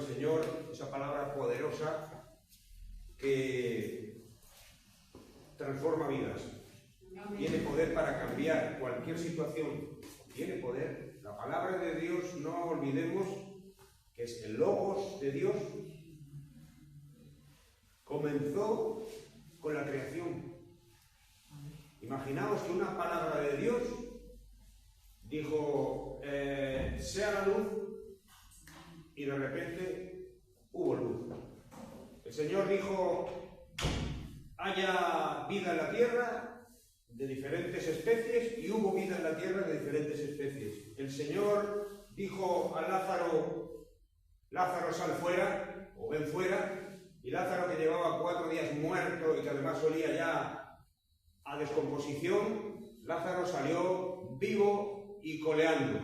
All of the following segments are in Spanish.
Señor, esa palabra poderosa que transforma vidas. Tiene poder para cambiar cualquier situación. Tiene poder. La palabra de Dios, no olvidemos que es el Logos de Dios. Comenzó con la creación. Imaginaos que una palabra de Dios dijo, sea la luz, y de repente hubo luz. El Señor dijo, haya vida en la tierra de diferentes especies, y hubo vida en la tierra de diferentes especies. El Señor dijo a Lázaro, Lázaro, sal fuera, o ven fuera, y Lázaro, que llevaba 4 días muerto y que además olía ya a descomposición, Lázaro salió vivo y coleando.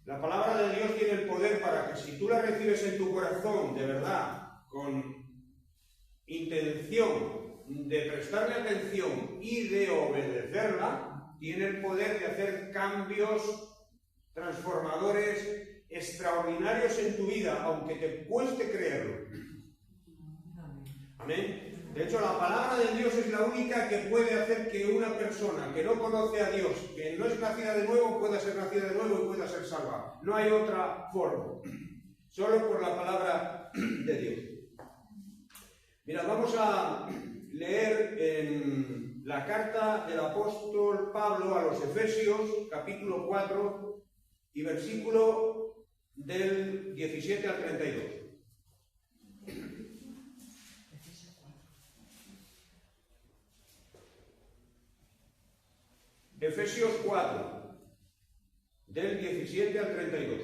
La palabra de Dios tiene el poder para que, si tú la recibes en tu corazón de verdad, con intención de prestarle atención y de obedecerla, tiene el poder de hacer cambios transformadores extraordinarios en tu vida, aunque te cueste creerlo. Amén. De hecho, la palabra de Dios es la única que puede hacer que una persona que no conoce a Dios, que no es nacida de nuevo, pueda ser nacida de nuevo y pueda ser salva. No hay otra forma. Solo por la palabra de Dios. Mira, vamos a leer en la carta del apóstol Pablo a los Efesios, capítulo 4, y versículo del 17 al 32. Efesios 4, del 17 al 32.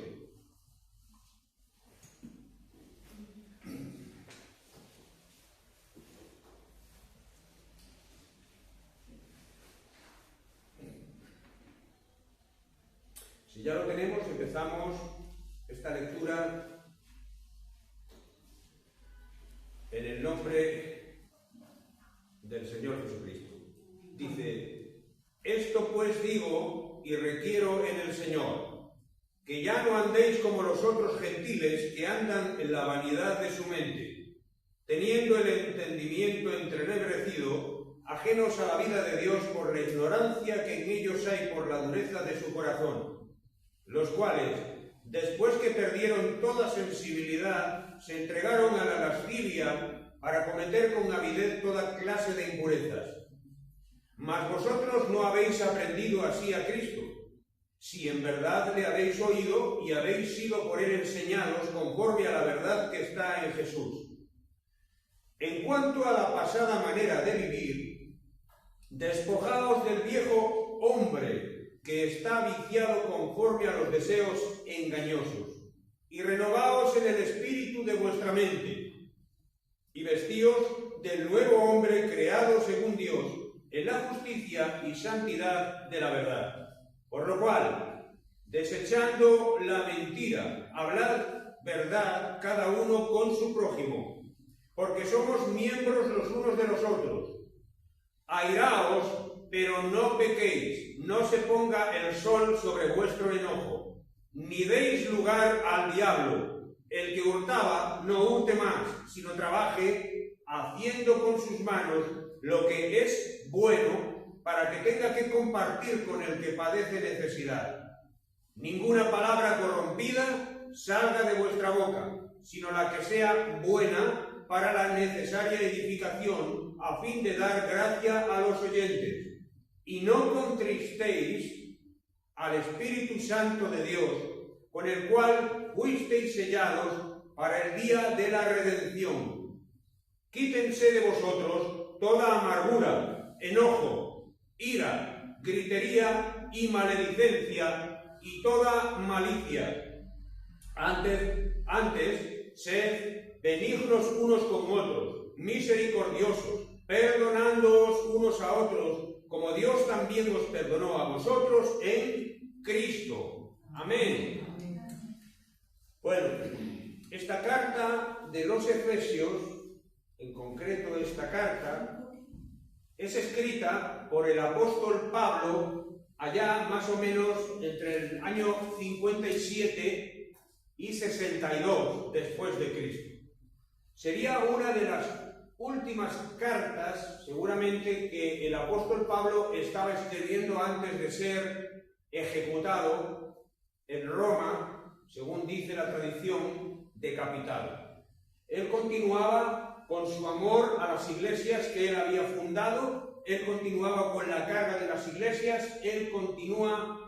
Si ya lo tenemos, empezamos esta lectura en el nombre del Señor Jesucristo. Dice: esto pues digo y requiero en el Señor, que ya no andéis como los otros gentiles que andan en la vanidad de su mente, teniendo el entendimiento entrenebrecido, ajenos a la vida de Dios por la ignorancia que en ellos hay por la dureza de su corazón, los cuales, después que perdieron toda sensibilidad, se entregaron a la lascivia para cometer con avidez toda clase de impurezas. Mas vosotros no habéis aprendido así a Cristo, si en verdad le habéis oído y habéis sido por él enseñados conforme a la verdad que está en Jesús. En cuanto a la pasada manera de vivir, despojaos del viejo hombre que está viciado conforme a los deseos engañosos, y renovaos en el espíritu de vuestra mente, y vestíos del nuevo hombre creado según Dios, en la justicia y santidad de la verdad. Por lo cual, desechando la mentira, hablad verdad cada uno con su prójimo, porque somos miembros los unos de los otros. Airaos, pero no pequéis, no se ponga el sol sobre vuestro enojo, ni deis lugar al diablo. El que hurtaba, no hurte más, sino trabaje, haciendo con sus manos lo que es bueno, para que tenga que compartir con el que padece necesidad. Ninguna palabra corrompida salga de vuestra boca, sino la que sea buena para la necesaria edificación, a fin de dar gracia a los oyentes. Y no contristéis al Espíritu Santo de Dios, con el cual fuisteis sellados para el día de la redención. Quítense de vosotros toda amargura, enojo, ira, gritería y maledicencia y toda malicia. Antes, sed benignos unos con otros, misericordiosos, perdonándoos unos a otros, como Dios también os perdonó a vosotros en Cristo. Amén. Bueno, esta carta de los Efesios, en concreto esta carta, es escrita por el apóstol Pablo allá más o menos entre el año 57 y 62 después de Cristo. Sería una de las últimas cartas, seguramente, que el apóstol Pablo estaba escribiendo antes de ser ejecutado en Roma, según dice la tradición, decapitado. Él continuaba con su amor a las iglesias que él había fundado, él continuaba con la carga de las iglesias, él continúa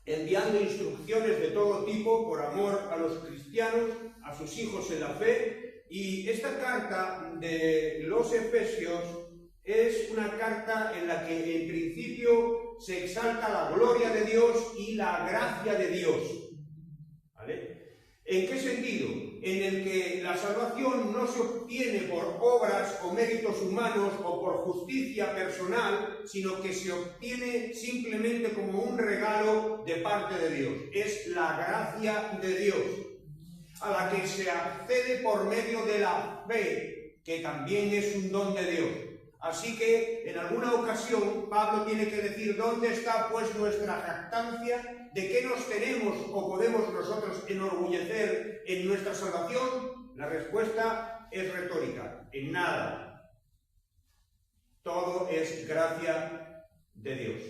enviando instrucciones de todo tipo por amor a los cristianos, a sus hijos en la fe. Y esta carta de los Efesios es una carta en la que en principio se exalta la gloria de Dios y la gracia de Dios. ¿Vale? ¿En qué sentido? En el que la salvación no se obtiene por obras o méritos humanos o por justicia personal, sino que se obtiene simplemente como un regalo de parte de Dios. Es la gracia de Dios, a la que se accede por medio de la fe, que también es un don de Dios. Así que en alguna ocasión Pablo tiene que decir: ¿dónde está pues nuestra jactancia? ¿De qué nos tenemos o podemos nosotros enorgullecer en nuestra salvación? La respuesta es retórica: en nada. Todo es gracia de Dios.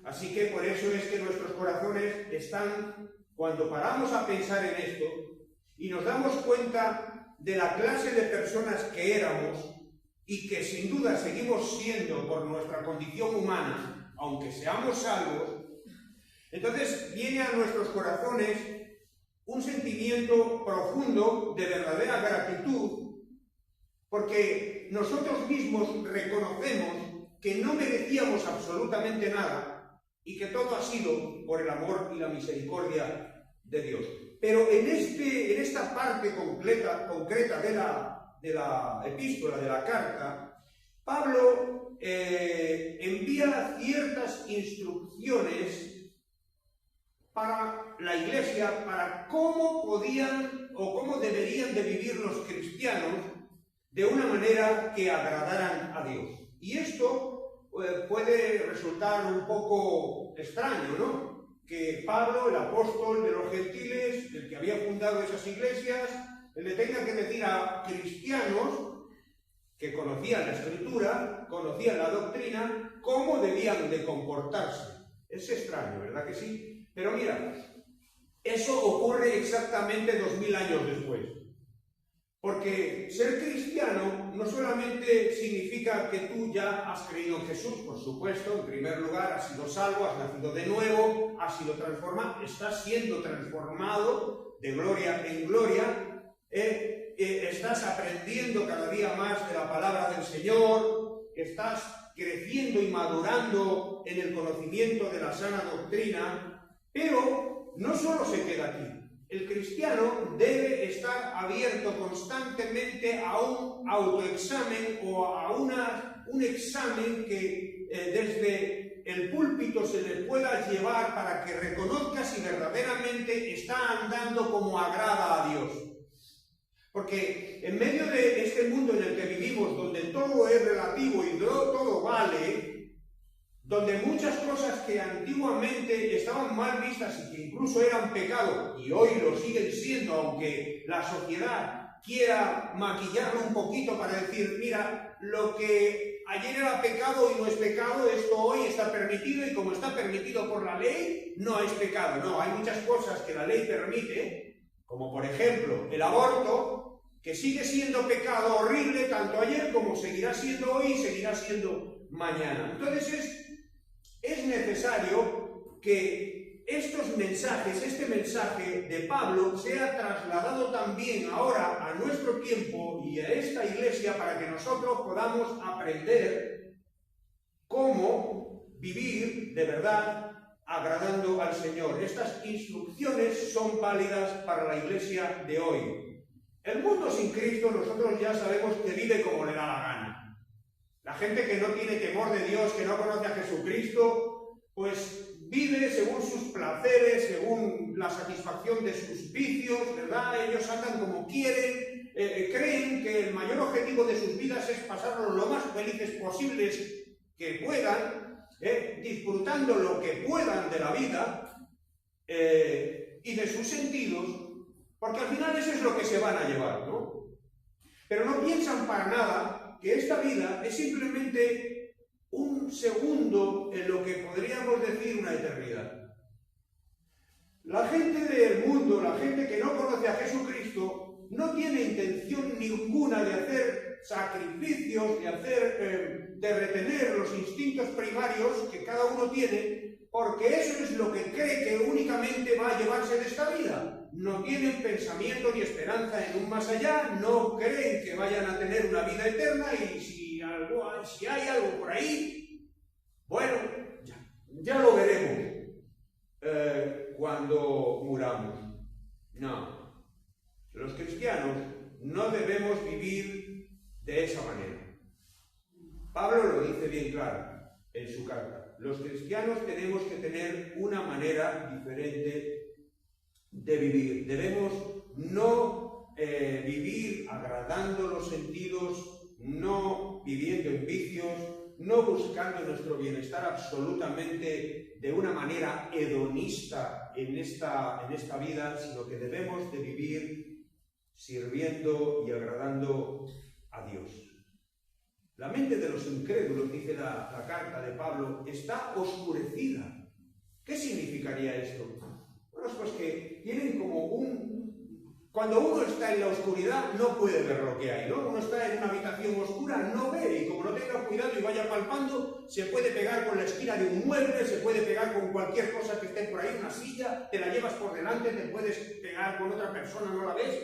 Así que por eso es que nuestros corazones están, cuando paramos a pensar en esto y nos damos cuenta de la clase de personas que éramos y que sin duda seguimos siendo por nuestra condición humana, aunque seamos salvos, entonces viene a nuestros corazones un sentimiento profundo de verdadera gratitud, porque nosotros mismos reconocemos que no merecíamos absolutamente nada y que todo ha sido por el amor y la misericordia de Dios. Pero en esta parte concreta de la epístola, de la carta, Pablo envía ciertas instrucciones para la iglesia, para cómo podían o cómo deberían de vivir los cristianos de una manera que agradaran a Dios. Y esto puede resultar un poco extraño, ¿no? Que Pablo, el apóstol de los gentiles, el que había fundado esas iglesias, le tenga que decir a cristianos que conocían la Escritura, conocían la doctrina, cómo debían de comportarse. Es extraño, ¿verdad que sí? Pero mira, eso ocurre exactamente 2000 años después. Porque ser cristiano no solamente significa que tú ya has creído en Jesús, por supuesto, en primer lugar, has sido salvo, has nacido de nuevo, has sido transformado, estás siendo transformado de gloria en gloria, estás aprendiendo cada día más de la palabra del Señor, estás creciendo y madurando en el conocimiento de la sana doctrina, pero no solo se queda aquí. El cristiano debe estar abierto constantemente a un autoexamen o a un examen que desde el púlpito se le pueda llevar para que reconozca si verdaderamente está andando como agrada a Dios. Porque en medio de este mundo en el que vivimos, donde todo es relativo y todo vale, donde muchas cosas que antiguamente estaban mal vistas y que incluso eran pecado, y hoy lo siguen siendo, aunque la sociedad quiera maquillarlo un poquito para decir: mira, lo que ayer era pecado y no es pecado, esto hoy está permitido, y como está permitido por la ley, no es pecado. No, hay muchas cosas que la ley permite, como por ejemplo el aborto, que sigue siendo pecado horrible tanto ayer como seguirá siendo hoy y seguirá siendo mañana. Entonces es necesario que estos mensajes, este mensaje de Pablo, sea trasladado también ahora a nuestro tiempo y a esta iglesia, para que nosotros podamos aprender cómo vivir de verdad agradando al Señor. Estas instrucciones son válidas para la iglesia de hoy. El mundo sin Cristo, nosotros ya sabemos que vive como le da la gana. La gente que no tiene temor de Dios, que no conoce a Jesucristo, pues vive según sus placeres, según la satisfacción de sus vicios, ¿verdad? Ellos andan como quieren, creen que el mayor objetivo de sus vidas es pasarlo lo más felices posibles que puedan, disfrutando lo que puedan de la vida, y de sus sentidos, porque al final eso es lo que se van a llevar, ¿no? Pero no piensan para nada que esta vida es simplemente un segundo en lo que podríamos decir una eternidad. La gente del mundo, la gente que no conoce a Jesucristo, no tiene intención ninguna de hacer sacrificios, de retener los instintos primarios que cada uno tiene, porque eso es lo que cree que únicamente va a llevarse de esta vida. No tienen pensamiento ni esperanza en un más allá, no creen que vayan a tener una vida eterna, y si hay algo por ahí, bueno, ya lo veremos cuando muramos. No, los cristianos no debemos vivir de esa manera. Pablo lo dice bien claro en su carta. Los cristianos tenemos que tener una manera diferente de vivir. Debemos no vivir agradando los sentidos, no viviendo en vicios, no buscando nuestro bienestar absolutamente de una manera hedonista en esta vida, sino que debemos de vivir sirviendo y agradando a Dios. La mente de los incrédulos, dice la carta de Pablo, está oscurecida. ¿Qué significaría esto? Bueno, pues que tienen como cuando uno está en la oscuridad no puede ver lo que hay, ¿no? Uno está en una habitación oscura, no ve, y como no tenga cuidado y vaya palpando, se puede pegar con la esquina de un mueble, se puede pegar con cualquier cosa que esté por ahí, una silla, te la llevas por delante, te puedes pegar con otra persona, no la ves.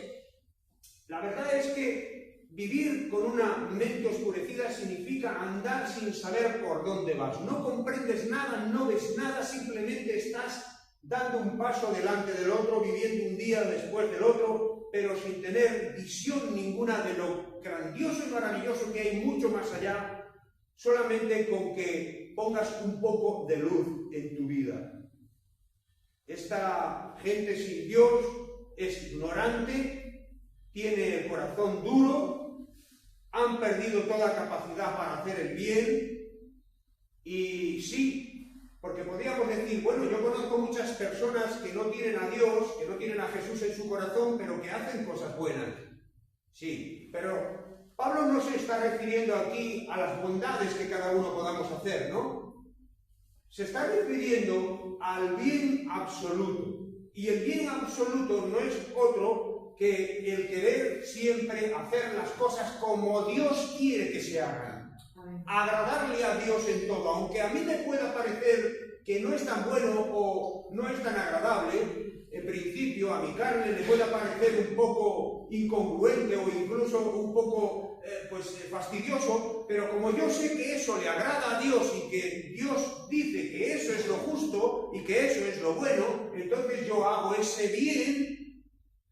La verdad es que vivir con una mente oscurecida significa andar sin saber por dónde vas. No comprendes nada, no ves nada, simplemente estás dando un paso delante del otro, viviendo un día después del otro, pero sin tener visión ninguna de lo grandioso y maravilloso que hay mucho más allá, solamente con que pongas un poco de luz en tu vida. Esta gente sin Dios es ignorante, tiene el corazón duro, han perdido toda capacidad para hacer el bien, y sí, porque podríamos decir, bueno, yo conozco muchas personas que no tienen a Dios, que no tienen a Jesús en su corazón, pero que hacen cosas buenas. Sí, pero Pablo no se está refiriendo aquí a las bondades que cada uno podamos hacer, ¿no? Se está refiriendo al bien absoluto. Y el bien absoluto no es otro que el querer siempre hacer las cosas como Dios quiere que se hagan. Agradarle a Dios en todo, aunque a mí me pueda parecer que no es tan bueno o no es tan agradable, en principio a mi carne le pueda parecer un poco incongruente o incluso un poco fastidioso, pero como yo sé que eso le agrada a Dios y que Dios dice que eso es lo justo y que eso es lo bueno, entonces yo hago ese bien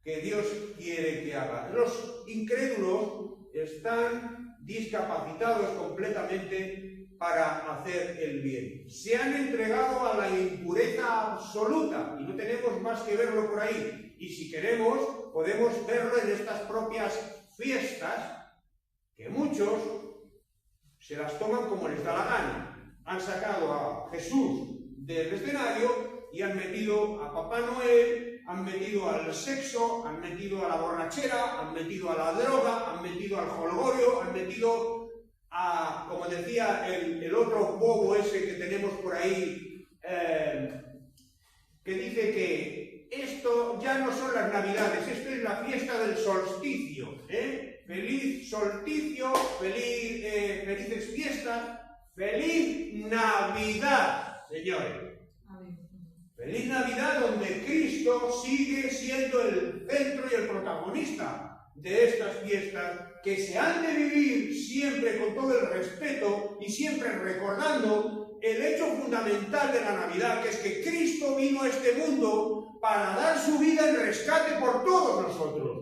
que Dios quiere que haga. Los incrédulos están discapacitados completamente para hacer el bien. Se han entregado a la impureza absoluta y no tenemos más que verlo por ahí. Y si queremos, podemos verlo en estas propias fiestas, que muchos se las toman como les da la gana. Han sacado a Jesús del escenario y han metido a Papá Noel, han metido al sexo, han metido a la borrachera, han metido a la droga, han metido al jolgorio, han metido a, como decía el otro bobo ese que tenemos por ahí, que dice que esto ya no son las Navidades, esto es la fiesta del solsticio, Feliz solsticio, felices fiestas, feliz Navidad, señores. Feliz Navidad, donde Cristo sigue siendo el centro y el protagonista de estas fiestas, que se han de vivir siempre con todo el respeto y siempre recordando el hecho fundamental de la Navidad, que es que Cristo vino a este mundo para dar su vida en rescate por todos nosotros.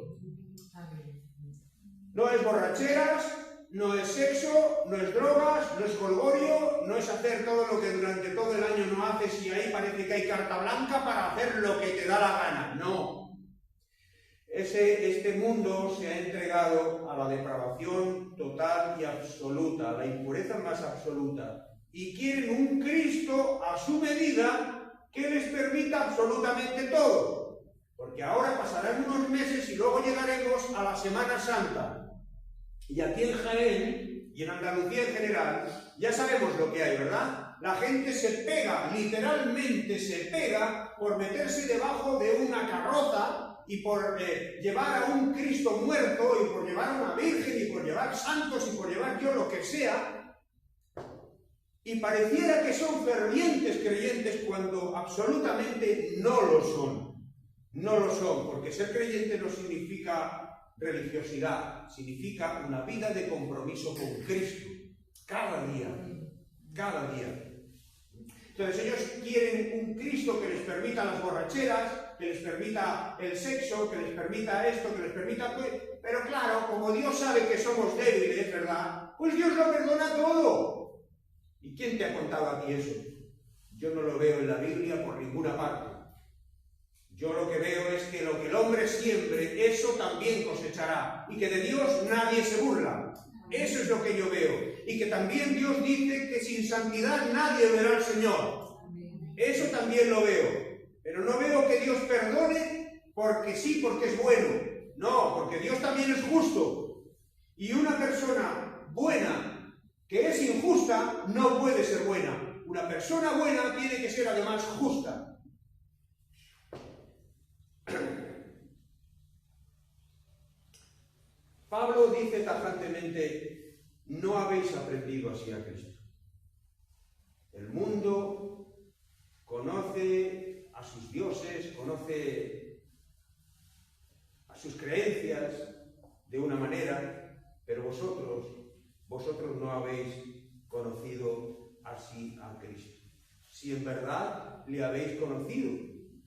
No es borracheras, no es sexo, no es drogas, no es jolgorio, no es hacer todo lo que durante todo el año no haces y ahí parece que hay carta blanca para hacer lo que te da la gana. No. Este mundo se ha entregado a la depravación total y absoluta, a la impureza más absoluta. Y quieren un Cristo a su medida que les permita absolutamente todo. Porque ahora pasarán unos meses y luego llegaremos a la Semana Santa. Y aquí en Jaén y en Andalucía en general, ya sabemos lo que hay, ¿verdad? La gente se pega, literalmente se pega, por meterse debajo de una carroza y por llevar a un Cristo muerto y por llevar a una Virgen y por llevar santos y por llevar yo lo que sea. Y pareciera que son fervientes creyentes cuando absolutamente no lo son. No lo son, porque ser creyente no significa religiosidad, significa una vida de compromiso con Cristo, cada día, cada día. Entonces ellos quieren un Cristo que les permita las borracheras, que les permita el sexo, que les permita esto, que les permita... Pero claro, como Dios sabe que somos débiles, ¿verdad? Pues Dios lo perdona todo. ¿Y quién te ha contado a ti eso? Yo no lo veo en la Biblia por ninguna parte. Yo lo que veo es que lo que el hombre siembre, eso también cosechará. Y que de Dios nadie se burla. Eso es lo que yo veo. Y que también Dios dice que sin santidad nadie verá al Señor. Eso también lo veo. Pero no veo que Dios perdone porque sí, porque es bueno. No, porque Dios también es justo. Y una persona buena que es injusta no puede ser buena. Una persona buena tiene que ser además justa. Pablo dice tajantemente: no habéis aprendido así a Cristo. El mundo conoce a sus dioses, conoce a sus creencias de una manera, pero vosotros no habéis conocido así a Cristo. Si en verdad le habéis conocido,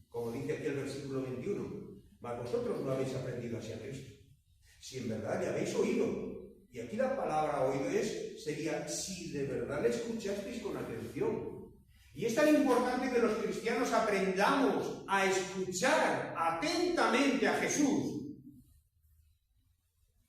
como dice aquí el versículo 21, mas vosotros no habéis aprendido así a Cristo. Si en verdad le habéis oído, y aquí la palabra oído sería si de verdad le escuchasteis con atención. Y es tan importante que los cristianos aprendamos a escuchar atentamente a Jesús.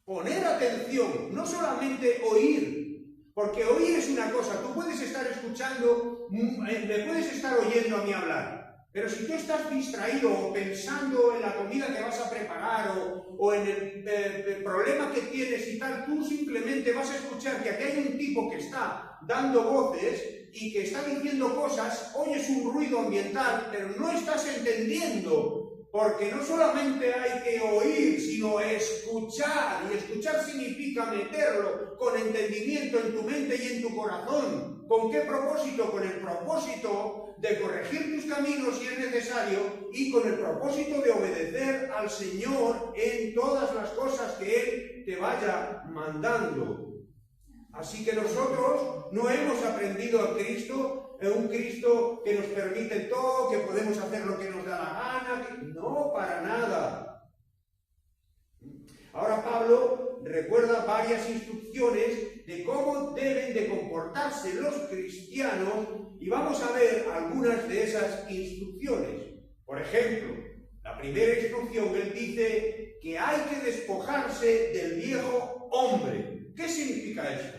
Poner atención, no solamente oír, porque oír es una cosa, tú puedes estar escuchando, me puedes estar oyendo a mí hablar. Pero si tú estás distraído o pensando en la comida que vas a preparar o en el problema que tienes y tal, tú simplemente vas a escuchar que aquí hay un tipo que está dando voces y que está diciendo cosas, oyes un ruido ambiental, pero no estás entendiendo, porque no solamente hay que oír, sino escuchar, y escuchar significa meterlo con entendimiento en tu mente y en tu corazón. ¿Con qué propósito? Con el propósito de corregir tus caminos si es necesario y con el propósito de obedecer al Señor en todas las cosas que Él te vaya mandando. Así que nosotros no hemos aprendido a Cristo, un Cristo que nos permite todo, que podemos hacer lo que nos da la gana, no, para nada. Ahora Pablo recuerda varias instrucciones de cómo deben de comportarse los cristianos y vamos a ver algunas de esas instrucciones. Por ejemplo, la primera instrucción, él dice que hay que despojarse del viejo hombre. ¿Qué significa esto?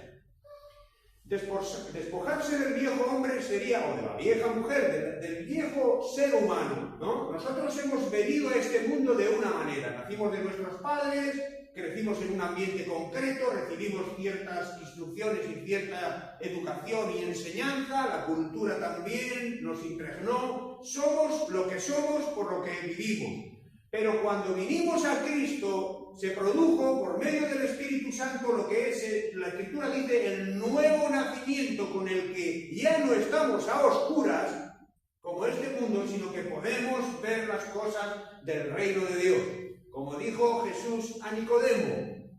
Despojarse del viejo hombre sería, o de la vieja mujer, del viejo ser humano, ¿no? Nosotros hemos venido a este mundo de una manera. Nacimos de nuestros padres, crecimos en un ambiente concreto, recibimos ciertas instrucciones y cierta educación y enseñanza, la cultura también nos impregnó. Somos lo que somos por lo que vivimos. Pero cuando vinimos a Cristo, se produjo por medio del Espíritu Santo lo que es, la Escritura dice, el nuevo nacimiento con el que ya no estamos a oscuras, como este mundo, sino que podemos ver las cosas del reino de Dios. Como dijo Jesús a Nicodemo,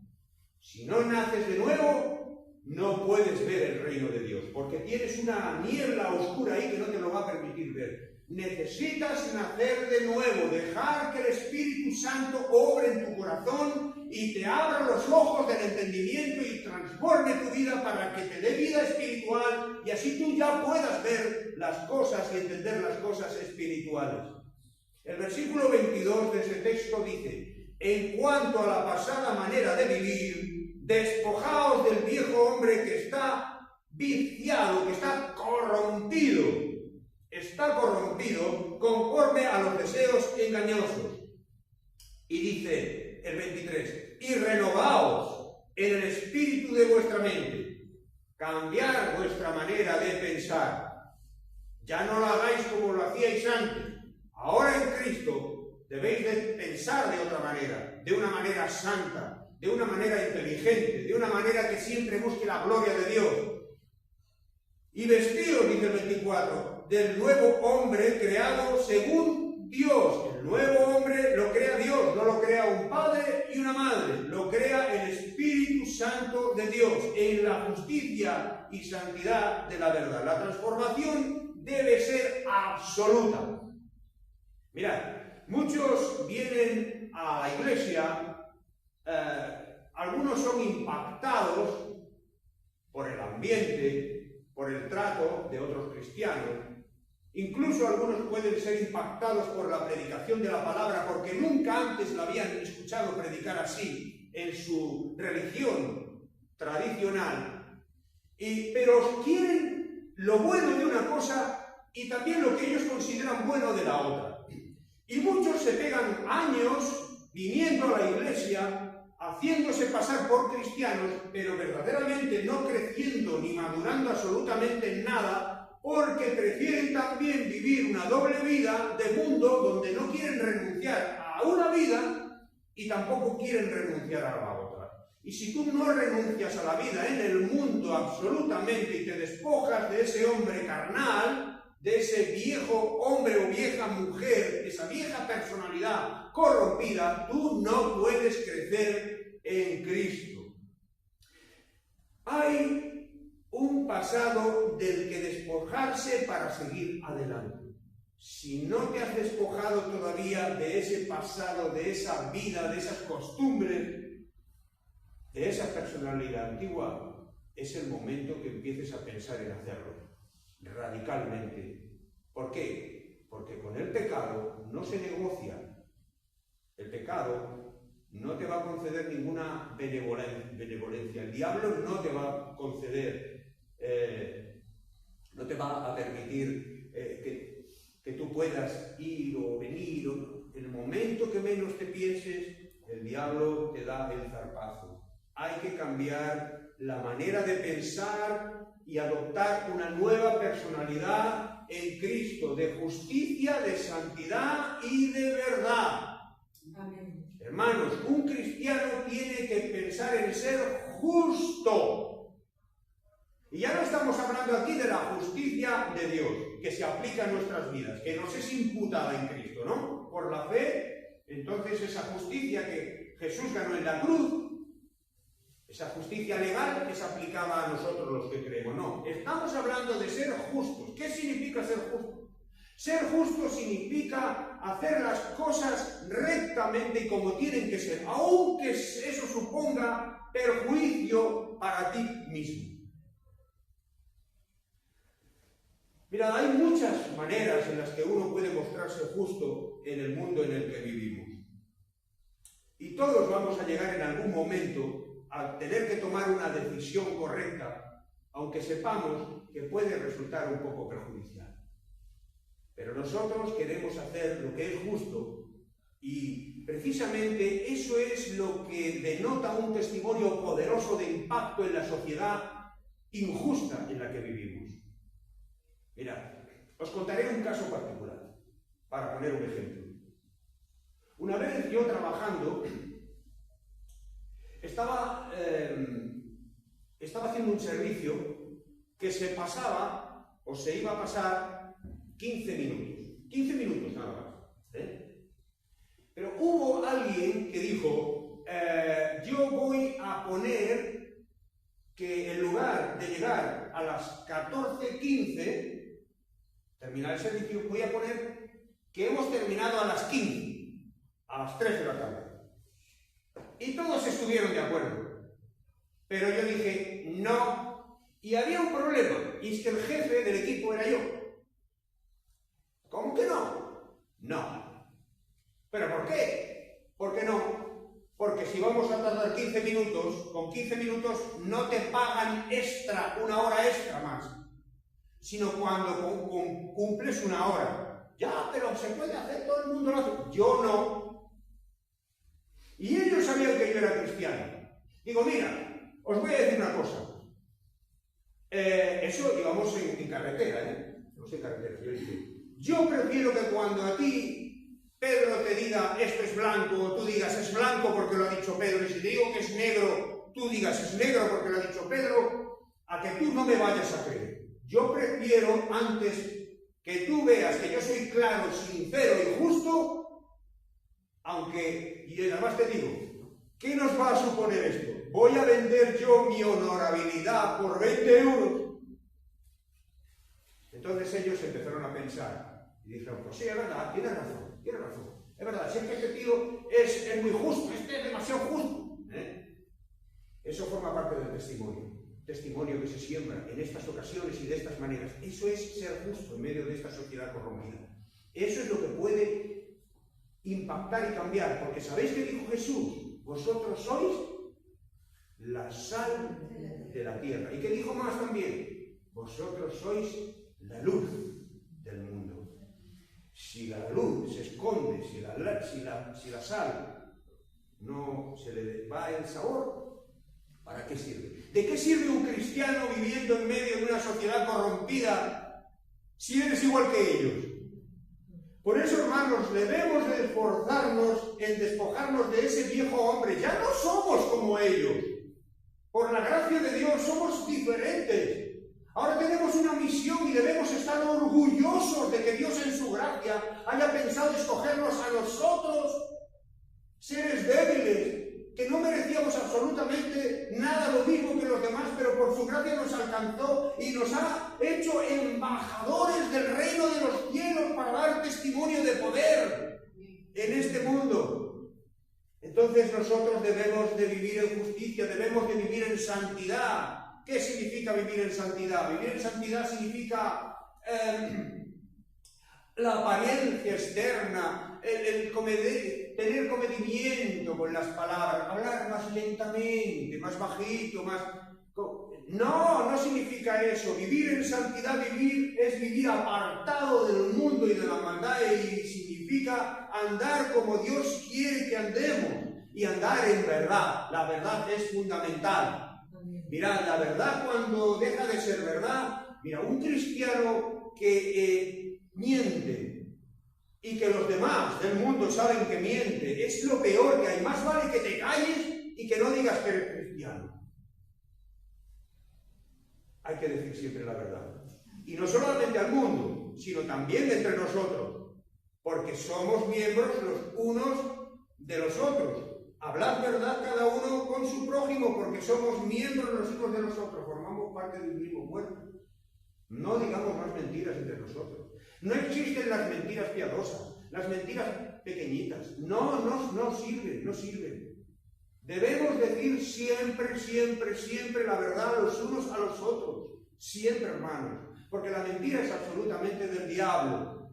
si no naces de nuevo, no puedes ver el reino de Dios, porque tienes una niebla oscura ahí que no te lo va a permitir ver. Necesitas nacer de nuevo, dejar que el Espíritu Santo obre en tu corazón y te abra los ojos del entendimiento y transforme tu vida para que te dé vida espiritual y así tú ya puedas ver las cosas y entender las cosas espirituales. El versículo 22 de ese texto dice: en cuanto a la pasada manera de vivir, despojaos del viejo hombre que está viciado, que está corrompido. está corrompido conforme a los deseos engañosos. Y dice el 23, y renovaos en el espíritu de vuestra mente, cambiar vuestra manera de pensar. Ya no lo hagáis como lo hacíais antes. Ahora en Cristo debéis de pensar de otra manera, de una manera santa, de una manera inteligente, de una manera que siempre busque la gloria de Dios. Y vestidos, dice el 24, del nuevo hombre creado según Dios. El nuevo hombre lo crea Dios, no lo crea un padre y una madre, lo crea el Espíritu Santo de Dios en la justicia y santidad de la verdad. La transformación debe ser absoluta. Mirad, muchos vienen a la iglesia, algunos son impactados por el ambiente, por el trato de otros cristianos. Incluso algunos pueden ser impactados por la predicación de la palabra porque nunca antes la habían escuchado predicar así en su religión tradicional. Pero quieren lo bueno de una cosa y también lo que ellos consideran bueno de la otra. Y muchos se pegan años viniendo a la iglesia, haciéndose pasar por cristianos, pero verdaderamente no creciendo ni madurando absolutamente en nada, porque prefieren también vivir una doble vida de mundo donde no quieren renunciar a una vida y tampoco quieren renunciar a la otra. Y si tú no renuncias a la vida en el mundo absolutamente y te despojas de ese hombre carnal, de ese viejo hombre o vieja mujer, de esa vieja personalidad corrompida, tú no puedes crecer en Cristo. Hay un pasado del que despojarse para seguir adelante. Si no te has despojado todavía de ese pasado, de esa vida, de esas costumbres, de esa personalidad antigua, es el momento que empieces a pensar en hacerlo radicalmente. ¿Por qué? Porque con el pecado no se negocia. El pecado no te va a conceder ninguna benevolencia. El diablo no te va a conceder, no te va a permitir que tú puedas ir o venir. En el momento que menos te pienses, el diablo te da el zarpazo. Hay que cambiar la manera de pensar y adoptar una nueva personalidad en Cristo, de justicia, de santidad y de verdad. Amén. Hermanos, un cristiano tiene que pensar en ser justo. Y ya no estamos hablando aquí de la justicia de Dios, que se aplica a nuestras vidas, que nos es imputada en Cristo, ¿no? Por la fe, entonces esa justicia que Jesús ganó en la cruz, esa justicia legal es aplicada a nosotros los que creemos. No, estamos hablando de ser justos. ¿Qué significa ser justo? Ser justo significa hacer las cosas rectamente y como tienen que ser, aunque eso suponga perjuicio para ti mismo. Mirad, hay muchas maneras en las que uno puede mostrarse justo en el mundo en el que vivimos. Y todos vamos a llegar en algún momento a tener que tomar una decisión correcta, aunque sepamos que puede resultar un poco perjudicial. Pero nosotros queremos hacer lo que es justo y precisamente eso es lo que denota un testimonio poderoso de impacto en la sociedad injusta en la que vivimos. Mirad, os contaré un caso particular para poner un ejemplo. Una vez yo trabajando estaba haciendo un servicio que se pasaba o se iba a pasar 15 minutos. 15 minutos nada más. Pero hubo alguien que dijo, yo voy a poner que en lugar de llegar a las 14:15, terminar el servicio, voy a poner que hemos terminado a las 15, a las 3 de la tarde. Y todos estuvieron de acuerdo. Pero yo dije, no. Y había un problema, y es que el jefe del equipo era yo. ¿Cómo que no? No. ¿Pero por qué? ¿Por qué no? Porque si vamos a tardar 15 minutos, con 15 minutos no te pagan extra, una hora extra más. sino cuando cumples una hora. Ya, pero se puede hacer, todo el mundo lo hace. Yo no. Y ellos sabían que yo era cristiano. Digo, mira, os voy a decir una cosa. Eso íbamos en carretera, Íbamos en carretera. Yo prefiero que cuando a ti Pedro te diga esto es blanco, o tú digas es blanco porque lo ha dicho Pedro, y si te digo que es negro, tú digas es negro porque lo ha dicho Pedro, a que tú no me vayas a creer. Yo prefiero, antes que tú veas que yo soy claro, sincero y justo, aunque, y además te digo, ¿qué nos va a suponer esto? ¿Voy a vender yo mi honorabilidad por 20 euros? Entonces ellos empezaron a pensar y dijeron, pues sí, es verdad, tiene razón. Es verdad, si es que este tío es muy justo, este es demasiado justo. Eso forma parte del testimonio que se siembra en estas ocasiones y de estas maneras. Eso es ser justo en medio de esta sociedad corrompida. Eso es lo que puede impactar y cambiar, porque ¿sabéis qué dijo Jesús? Vosotros sois la sal de la tierra. ¿Y qué dijo más también? Vosotros sois la luz del mundo. Si la luz se esconde, si la sal no se le va el sabor, ¿para qué sirve? ¿De qué sirve un cristiano viviendo en medio de una sociedad corrompida si eres igual que ellos? Por eso, hermanos, debemos de esforzarnos en despojarnos de ese viejo hombre. Ya no somos como ellos. Por la gracia de Dios somos diferentes. Ahora tenemos una misión y debemos estar orgullosos de que Dios en su gracia haya pensado escogernos a nosotros, seres débiles, que no merecíamos absolutamente nada lo mismo que los demás, pero por su gracia nos alcanzó y nos ha hecho embajadores del reino de los cielos para dar testimonio de poder en este mundo. Entonces nosotros debemos de vivir en justicia, debemos de vivir en santidad. ¿Qué significa vivir en santidad? Vivir en santidad significa la apariencia externa, tener comedimiento con las palabras, hablar más lentamente, más bajito, más... No significa eso. Vivir en santidad, es vivir apartado del mundo y de la maldad, y significa andar como Dios quiere que andemos y andar en verdad. La verdad es fundamental. Mirad, la verdad cuando deja de ser verdad, mira, un cristiano que miente y que los demás del mundo saben que miente, es lo peor que hay. Más vale que te calles y que no digas que eres cristiano. Hay que decir siempre la verdad. Y no solamente al mundo, sino también entre nosotros, porque somos miembros los unos de los otros. Hablad verdad cada uno con su prójimo, porque somos miembros los unos de los otros, formamos parte del mismo cuerpo. No digamos más mentiras entre nosotros. No existen las mentiras piadosas, las mentiras pequeñitas. No sirven. Debemos decir siempre la verdad los unos a los otros. Siempre, hermanos, porque la mentira es absolutamente del diablo.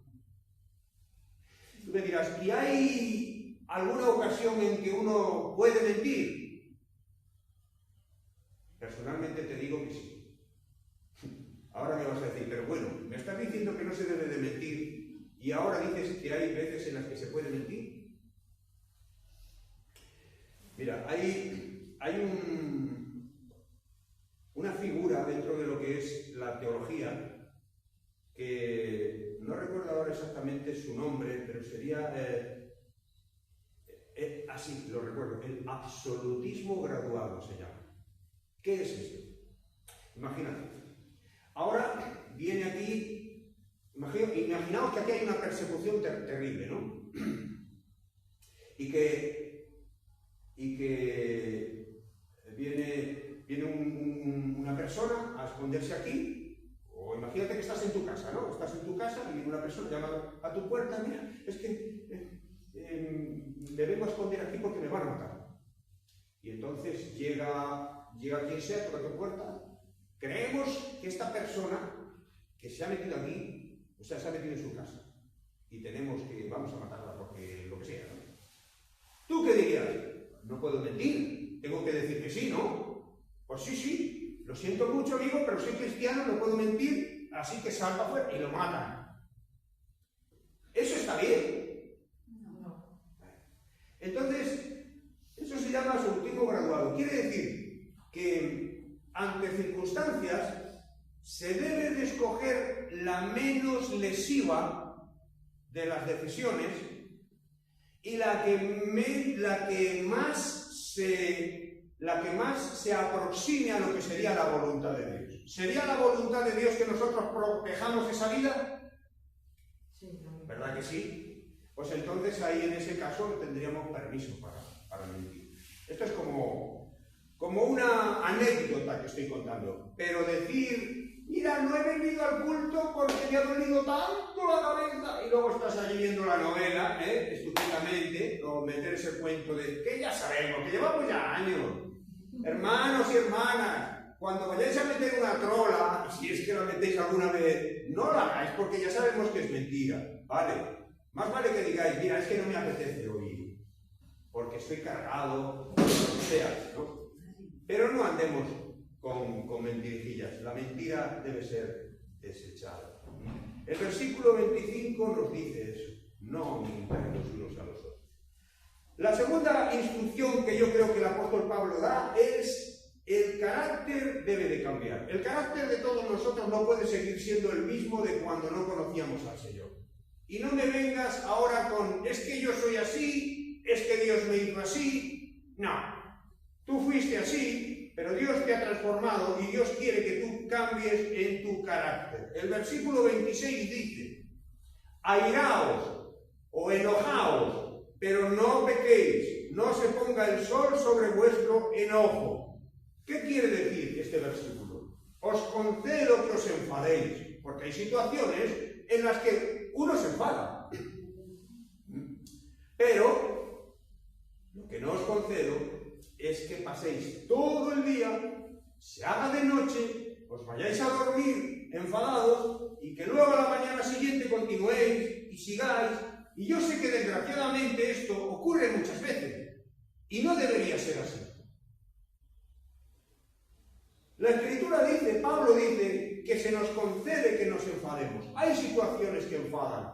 Tú me dirás, ¿y hay alguna ocasión en que uno puede mentir? Personalmente te digo que sí. Ahora me vas a decir, pero bueno, me estás diciendo que no se debe de mentir y ahora dices que hay veces en las que se puede mentir. Mira, hay una figura dentro de lo que es la teología, que no recuerdo ahora exactamente su nombre, pero sería... así, lo recuerdo, el absolutismo graduado se llama. ¿Qué es esto? Imagínate. Ahora viene aquí, imaginaos que aquí hay una persecución terrible, ¿no? Y que viene una persona a esconderse aquí, o imagínate que estás en tu casa, ¿no? Estás en tu casa y viene una persona llama a tu puerta, mira, es que... me vengo a esconder aquí porque me van a matar. Y entonces llega quien sea, toca tu puerta. Creemos que esta persona que se ha metido aquí, o sea, se ha metido en su casa, y vamos a matarla porque lo que sea, ¿no? ¿Tú qué dirías? No puedo mentir, tengo que decir que sí, ¿no? Pues sí, lo siento mucho, amigo, pero soy cristiano, no puedo mentir. así que salta afuera y lo matan. ¿Eso está bien? No. Entonces, eso se llama sorteo graduado. Quiere decir que ante circunstancias se debe de escoger la menos lesiva de las decisiones y la que más se aproxime a lo que sería la voluntad de Dios. ¿Sería la voluntad de Dios que nosotros protejamos esa vida? Sí, también. ¿Verdad que sí? Pues entonces ahí en ese caso tendríamos permiso para mentir. Esto es como una anécdota que estoy contando. Pero decir, mira, no he venido al culto porque me ha dolido tanto la cabeza, y luego estás allí viendo la novela, estúpidamente, o meter ese cuento de que ya sabemos, que llevamos ya años. Hermanos y hermanas, cuando vayáis a meter una trola, si es que la metéis alguna vez, no la hagáis porque ya sabemos que es mentira, ¿vale? Más vale que digáis, mira, es que no me apetece oír, porque estoy cargado, lo que sea, ¿no? Pero no andemos con mentirijillas, la mentira debe ser desechada. El versículo 25 nos dice eso, no mintáis los unos a los otros. La segunda instrucción que yo creo que el apóstol Pablo da es el carácter debe de cambiar. El carácter de todos nosotros no puede seguir siendo el mismo de cuando no conocíamos al Señor. Y no me vengas ahora con, es que yo soy así, es que Dios me hizo así. No, tú fuiste así, pero Dios te ha transformado y Dios quiere que tú cambies en tu carácter. El versículo 26 dice, airaos o enojaos, pero no pequéis, no se ponga el sol sobre vuestro enojo. ¿Qué quiere decir este versículo? Os concedo que os enfadéis, porque hay situaciones en las que uno se enfada. Pero lo que no os concedo es que paséis todo el día, se haga de noche, os vayáis a dormir enfadados y que luego a la mañana siguiente continuéis y sigáis. Y yo sé que desgraciadamente esto ocurre muchas veces y no debería ser así. La Escritura dice, Pablo dice, que se nos concede que nos enfademos. Hay situaciones que enfadan,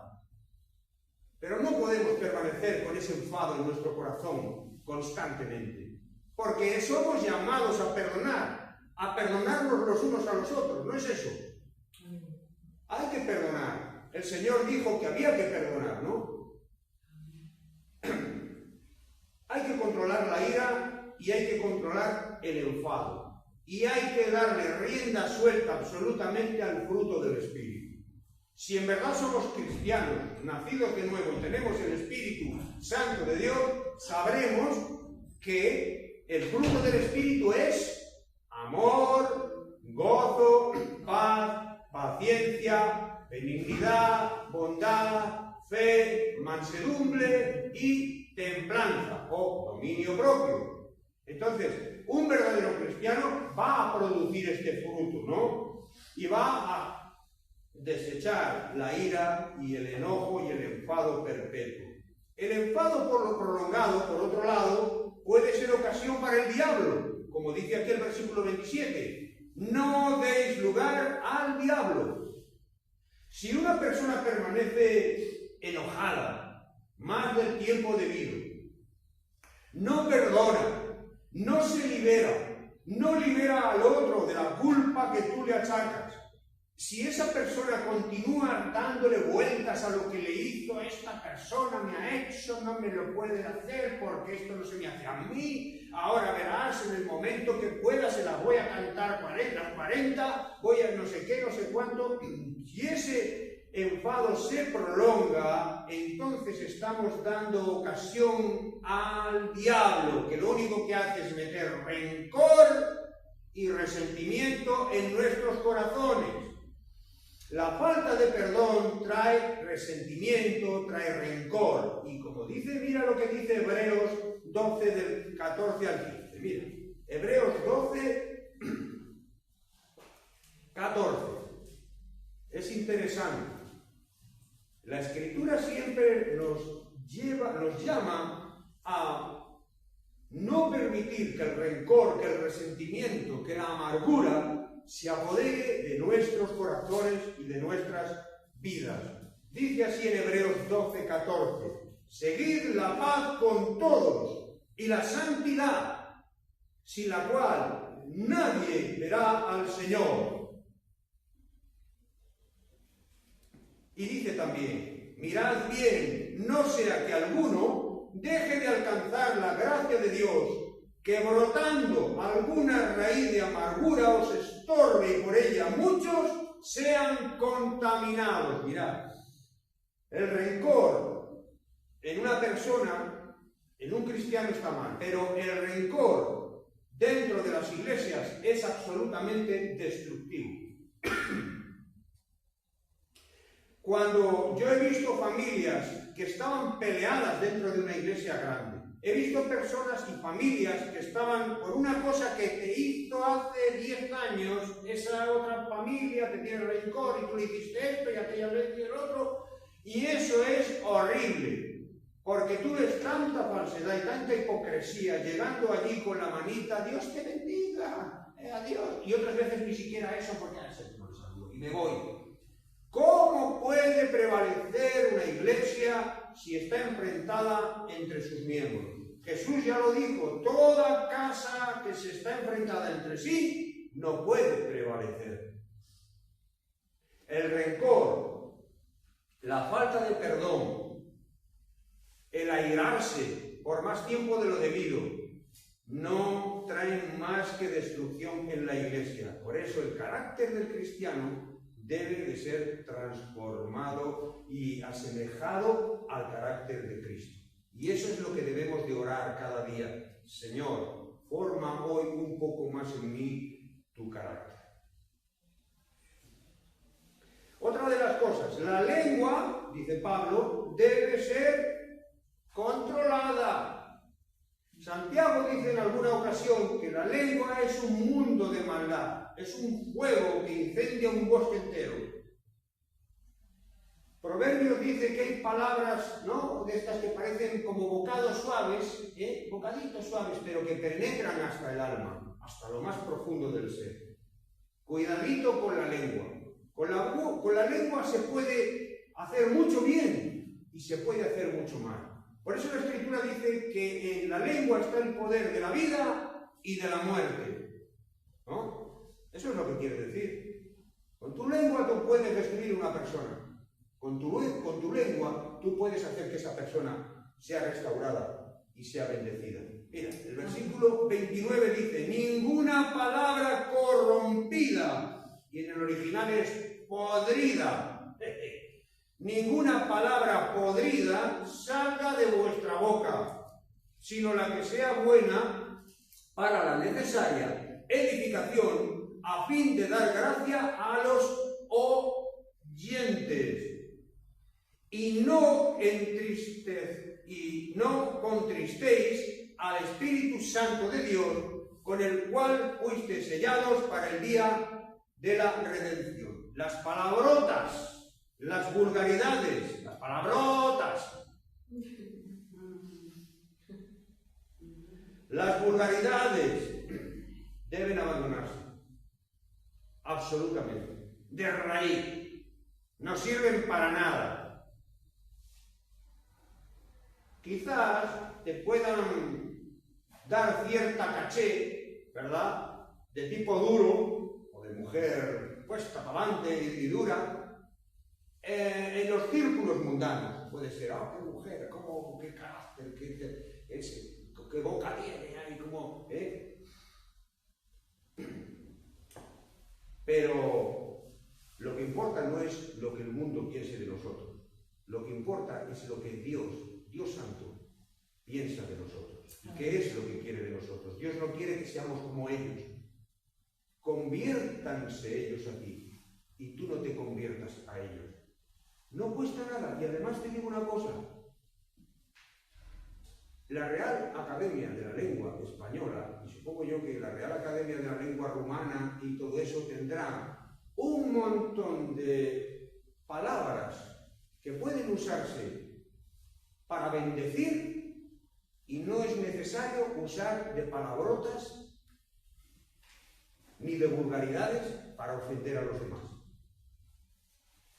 pero no podemos permanecer con ese enfado en nuestro corazón constantemente, porque somos llamados a perdonarnos los unos a los otros, ¿no es eso? Hay que perdonar. El Señor dijo que había que perdonar, ¿no? Hay que controlar la ira y hay que controlar el enfado. Y hay que darle rienda suelta absolutamente al fruto del Espíritu. Si en verdad somos cristianos, nacidos de nuevo y tenemos el Espíritu Santo de Dios, sabremos que el fruto del Espíritu es amor, gozo, paz, paciencia, benignidad, bondad, fe, mansedumbre y templanza o dominio propio. Entonces, un verdadero cristiano va a producir este fruto, ¿no? Y va a desechar la ira y el enojo y el enfado perpetuo. El enfado por lo prolongado, por otro lado, puede ser ocasión para el diablo, como dice aquí el versículo 27. No deis lugar al diablo. Si una persona permanece enojada más del tiempo debido, no perdona, no se libera, no libera al otro de la culpa que tú le achacas, si esa persona continúa dándole vueltas a lo que le hizo, esta persona me ha hecho, no me lo puede hacer porque esto no se me hace a mí, ahora verás, en el momento que pueda se las voy a cantar 40, voy a no sé qué, no sé cuánto. Si ese enfado se prolonga, entonces estamos dando ocasión al diablo, que lo único que hace es meter rencor y resentimiento en nuestros corazones. La falta de perdón trae resentimiento, trae rencor. Y como dice, mira lo que dice Hebreos 12, del 14 al 15. Mira, Hebreos 12, 14. Es interesante. La Escritura siempre nos llama a no permitir que el rencor, que el resentimiento, que la amargura se apodere de nuestros corazones y de nuestras vidas. Dice así en Hebreos 12:14, seguid la paz con todos y la santidad, sin la cual nadie verá al Señor. Y dice también, mirad bien, no sea que alguno deje de alcanzar la gracia de Dios, que brotando alguna raíz de amargura os estorbe y por ella muchos sean contaminados. Mirad, el rencor en una persona, en un cristiano está mal, pero el rencor dentro de las iglesias es absolutamente destructivo. Cuando yo he visto familias que estaban peleadas dentro de una iglesia grande, he visto personas y familias que estaban por una cosa que te hizo hace 10 años, esa otra familia te tiene rencor y tú le hiciste esto y aquella vez y el otro, y eso es horrible, porque tú ves tanta falsedad y tanta hipocresía llegando allí con la manita, Dios te bendiga, adiós, y otras veces ni siquiera eso porque no les saludo y me voy. ¿Cómo puede prevalecer una iglesia si está enfrentada entre sus miembros? Jesús ya lo dijo, toda casa que se está enfrentada entre sí no puede prevalecer. El rencor, la falta de perdón, el airarse por más tiempo de lo debido, no traen más que destrucción en la iglesia. Por eso el carácter del cristiano debe de ser transformado y asemejado al carácter de Cristo. Y eso es lo que debemos de orar cada día. Señor, forma hoy un poco más en mí tu carácter. Otra de las cosas, la lengua, dice Pablo, debe ser controlada. Santiago dice en alguna ocasión que la lengua es un mundo de maldad, es un fuego que incendia un bosque entero. Proverbios dice que hay palabras, ¿no?, de estas que parecen como bocados suaves, bocaditos suaves, pero que penetran hasta el alma, hasta lo más profundo del ser. Cuidadito con la lengua. Con la lengua se puede hacer mucho bien y se puede hacer mucho mal. Por eso la Escritura dice que en la lengua está el poder de la vida y de la muerte, ¿no? Eso es lo que quiere decir. Con tu lengua tú puedes destruir una persona. Con tu lengua tú puedes hacer que esa persona sea restaurada y sea bendecida. Mira, el versículo 29 dice, ninguna palabra corrompida, y en el original es podrida. Ninguna palabra podrida salga de vuestra boca, sino la que sea buena para la necesaria edificación, a fin de dar gracia a los oyentes. Y no contristéis al Espíritu Santo de Dios, con el cual fuisteis sellados para el día de la redención. Las palabrotas, las vulgaridades, las palabrotas, las vulgaridades deben abandonarse, absolutamente, de raíz, no sirven para nada. Quizás te puedan dar cierta caché, ¿verdad?, de tipo duro, o de mujer puesta para adelante y dura, en los círculos mundanos. Puede ser, qué mujer, qué carácter, qué boca tiene, cómo, Pero lo que importa no es lo que el mundo piense de nosotros. Lo que importa es lo que Dios Santo, piensa de nosotros. ¿Y qué es lo que quiere de nosotros? Dios no quiere que seamos como ellos. Conviértanse ellos a ti y tú no te conviertas a ellos. No cuesta nada. Y además te digo una cosa. La Real Academia de la Lengua Española, y supongo yo que la Real Academia de la Lengua Rumana y todo eso tendrá un montón de palabras que pueden usarse para bendecir y no es necesario usar de palabrotas ni de vulgaridades para ofender a los demás.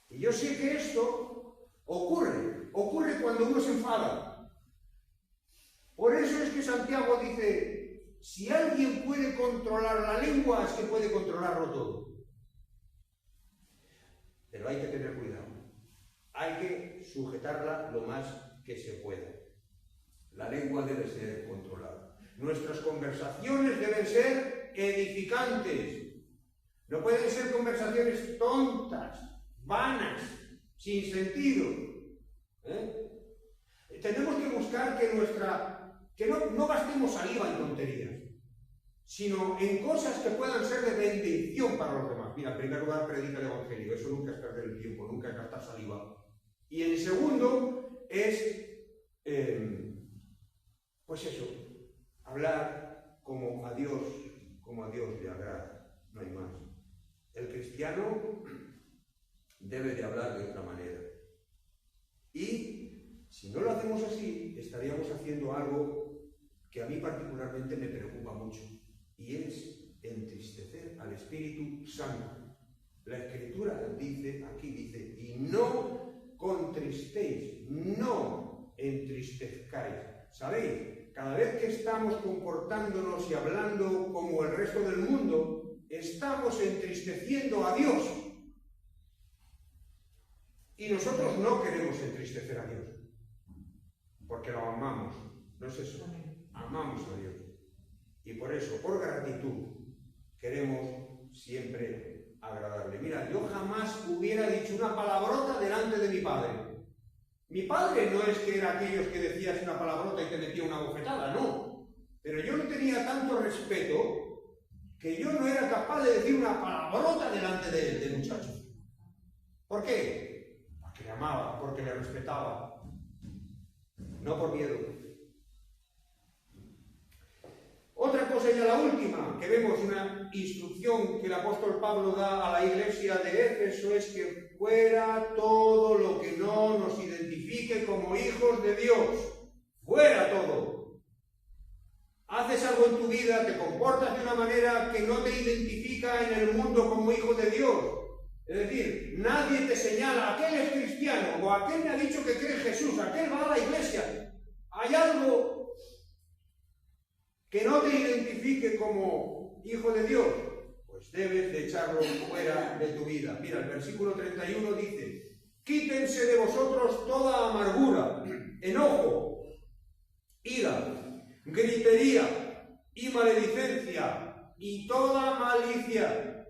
Y yo sé que esto ocurre cuando uno se enfada. Por eso es que Santiago dice, si alguien puede controlar la lengua, es que puede controlarlo todo. Pero hay que tener cuidado. Hay que sujetarla lo más que se pueda. La lengua debe ser controlada. Nuestras conversaciones deben ser edificantes. No pueden ser conversaciones tontas, vanas, sin sentido. Tenemos que buscar que no gastemos saliva en tonterías, sino en cosas que puedan ser de bendición para los demás. Mira, en primer lugar, predica el Evangelio. Eso nunca es perder el tiempo, nunca es gastar saliva. Y en segundo es, pues eso, hablar como a Dios le agrada. No hay más. El cristiano debe de hablar de otra manera. Y si no lo hacemos así, estaríamos haciendo algo que a mí particularmente me preocupa mucho, y es entristecer al Espíritu Santo. La Escritura dice, y no contristéis, no entristezcáis. ¿Sabéis? Cada vez que estamos comportándonos y hablando como el resto del mundo, estamos entristeciendo a Dios. Y nosotros no queremos entristecer a Dios, porque lo amamos. No es eso. Amamos a Dios. Y por eso, por gratitud, queremos siempre agradarle. Mira, yo jamás hubiera dicho una palabrota delante de mi padre. Mi padre no es que era aquellos que decías una palabrota y te metía una bofetada, no. Pero yo no tenía tanto respeto que yo no era capaz de decir una palabrota delante del muchacho. ¿Por qué? Porque le amaba, porque le respetaba. No por miedo. Otra cosa, ya la última, que vemos una instrucción que el apóstol Pablo da a la iglesia de Éfeso, es que fuera todo lo que no nos identifique como hijos de Dios. Fuera todo. Haces algo en tu vida, te comportas de una manera que no te identifica en el mundo como hijo de Dios. Es decir, nadie te señala, aquel es cristiano, o aquel me ha dicho que cree en Jesús, aquel va a la iglesia. Hay algo que no te identifique como hijo de Dios, pues debes de echarlo fuera de tu vida. Mira, el versículo 31 dice, quítense de vosotros toda amargura, enojo, ira, gritería y maledicencia y toda malicia.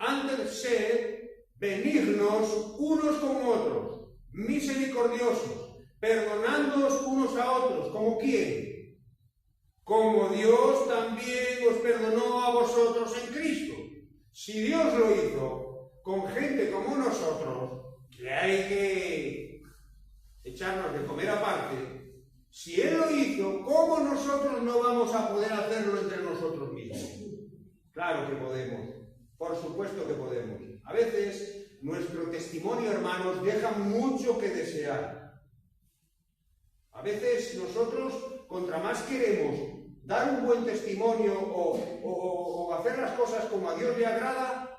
Antes sed benignos unos con otros, misericordiosos, perdonándoos unos a otros, ¿como quién? Como Dios también os perdonó a vosotros en Cristo. Si Dios lo hizo con gente como nosotros, que hay que echarnos de comer aparte, si Él lo hizo, ¿cómo nosotros no vamos a poder hacerlo entre nosotros mismos? Claro que podemos, por supuesto que podemos. A veces nuestro testimonio, hermanos, deja mucho que desear. A veces nosotros, contra más queremos dar un buen testimonio o hacer las cosas como a Dios le agrada,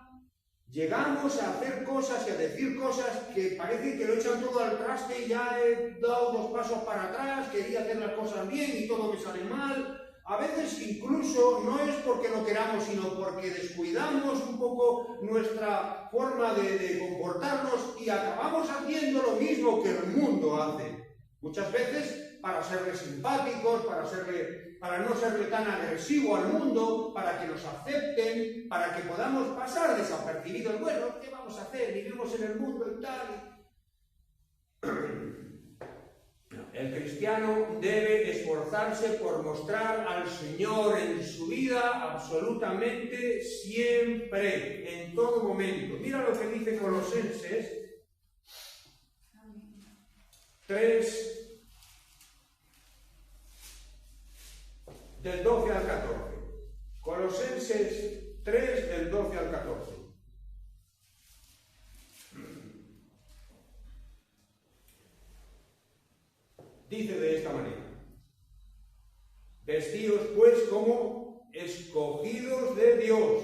llegamos a hacer cosas y a decir cosas que parece que lo echan todo al traste y ya he dado 2 pasos para atrás, quería hacer las cosas bien y todo me sale mal. A veces incluso no es porque no queramos, sino porque descuidamos un poco nuestra forma de comportarnos y acabamos haciendo lo mismo que el mundo hace. Muchas veces para serle simpáticos, para no serle tan agresivo al mundo, para que nos acepten, para que podamos pasar desapercibidos. Bueno, ¿qué vamos a hacer? Vivimos en el mundo y tal. El cristiano debe esforzarse por mostrar al Señor en su vida absolutamente siempre, en todo momento. Mira lo que dice Colosenses 3, del 12 al 14. Colosenses 3, del 12 al 14. Dice de esta manera: vestíos pues como escogidos de Dios,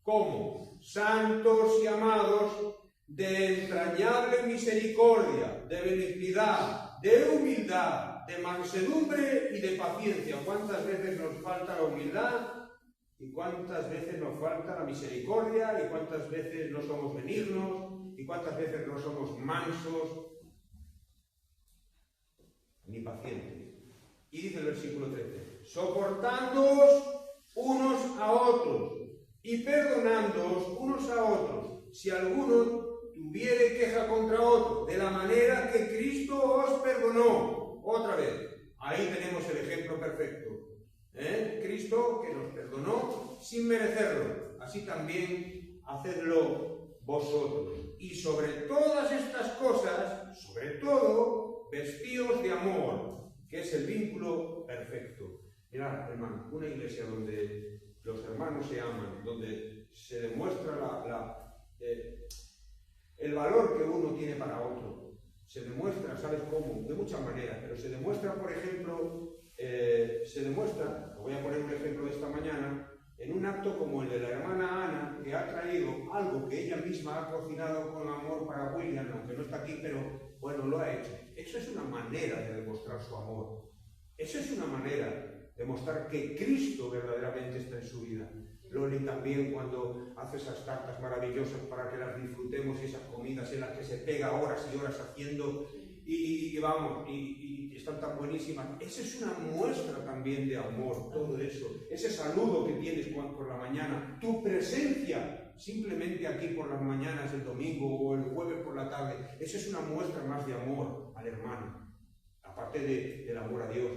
como santos y amados, de entrañable misericordia, de benignidad, de humildad, de mansedumbre y de paciencia. ¿Cuántas veces nos falta la humildad? ¿Y cuántas veces nos falta la misericordia? ¿Y cuántas veces no somos benignos? ¿Y cuántas veces no somos mansos ni pacientes? Y dice el versículo 13, soportándoos unos a otros y perdonándoos unos a otros, si alguno tuviere queja contra otro, de la manera que Cristo os perdonó. Otra vez, ahí tenemos el ejemplo perfecto. Cristo que nos perdonó sin merecerlo, así también hacedlo vosotros. Y sobre todas estas cosas, sobre todo, vestíos de amor, que es el vínculo perfecto. Mirad, hermano, una iglesia donde los hermanos se aman, donde se demuestra el valor que uno tiene para otro, se demuestra, ¿sabes cómo? De muchas maneras, pero se demuestra, por ejemplo, lo voy a poner un ejemplo de esta mañana, en un acto como el de la hermana Ana, que ha traído algo que ella misma ha cocinado con amor para William, aunque no está aquí, pero bueno, lo ha hecho. Eso es una manera de demostrar su amor. Eso es una manera de mostrar que Cristo verdaderamente está en su vida. Loli también, cuando hace esas tartas maravillosas para que las disfrutemos, y esas comidas en las que se pega horas y horas haciendo, y están tan buenísimas. Esa es una muestra también de amor, todo eso. Ese saludo que tienes por la mañana, tu presencia simplemente aquí por las mañanas, el domingo o el jueves por la tarde, esa es una muestra más de amor al hermano, aparte del amor a Dios.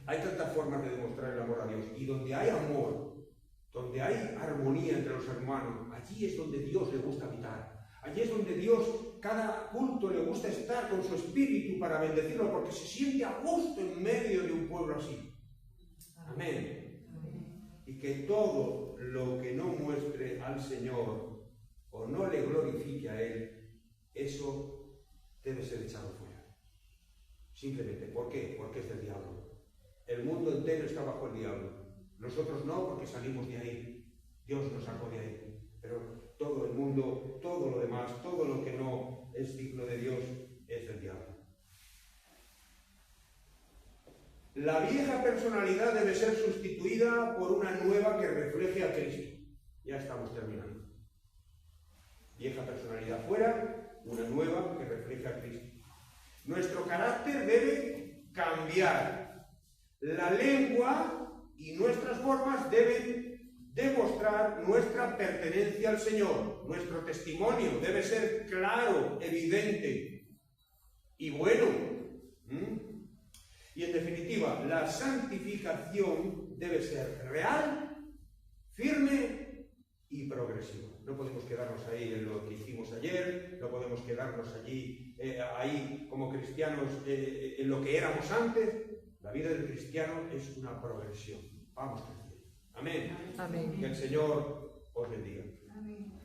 Hay tantas formas de demostrar el amor a Dios, y donde hay amor, donde hay armonía entre los hermanos, allí es donde Dios le gusta habitar. Allí es donde Dios, cada culto, le gusta estar con su espíritu para bendecirlo, porque se siente a gusto en medio de un pueblo así. Amén. Y que todo lo que no muestre al Señor o no le glorifique a Él, eso debe ser echado fuera. Simplemente, ¿por qué? Porque es del diablo. El mundo entero está bajo el diablo. Nosotros no, porque salimos de ahí. Dios nos sacó de ahí. Pero todo el mundo, todo lo demás, todo lo que no es digno de Dios, es del diablo. La vieja personalidad debe ser sustituida por una nueva que refleje a Cristo. Ya estamos terminando. Vieja personalidad fuera, una nueva que refleje a Cristo. Nuestro carácter debe cambiar. La lengua y nuestras formas deben demostrar nuestra pertenencia al Señor. Nuestro testimonio debe ser claro, evidente y bueno. Y en definitiva, la santificación debe ser real, firme y progresiva. No podemos quedarnos ahí en lo que hicimos ayer, no podemos quedarnos ahí como cristianos en lo que éramos antes. La vida del cristiano es una progresión. Vamos creciendo. Amén. Amén. Que el Señor os bendiga. Amén.